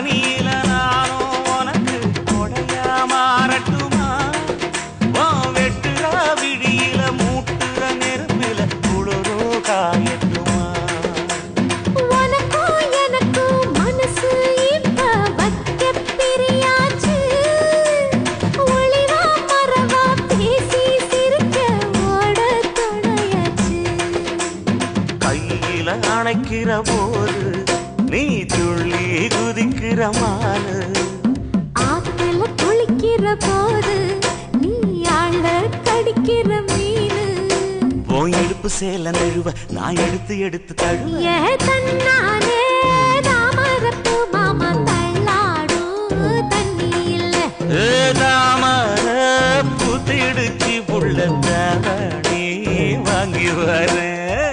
பனியில நானும் உனக்கு கொடையா மாறட்டுமா வெட்டுற விழியில மூட்டுற நெருப்பில குளிரோ காயட்டுமா அணைக்கிற போது நீ துள்ளி குதிக்கிற மானு ஆத்துல குளிக்கிற போது நீ ஆள கடிக்கிற மீனு போய் எடுப்பு சேல நழுவ நான் எடுத்து எடுத்து தழுவ தன்னானே தாமரப்பு மாமா தள்ளாடும் தண்ணி இல்ல தாமர புத்திடுச்சு புள்ள தானே வாங்கி வரேன்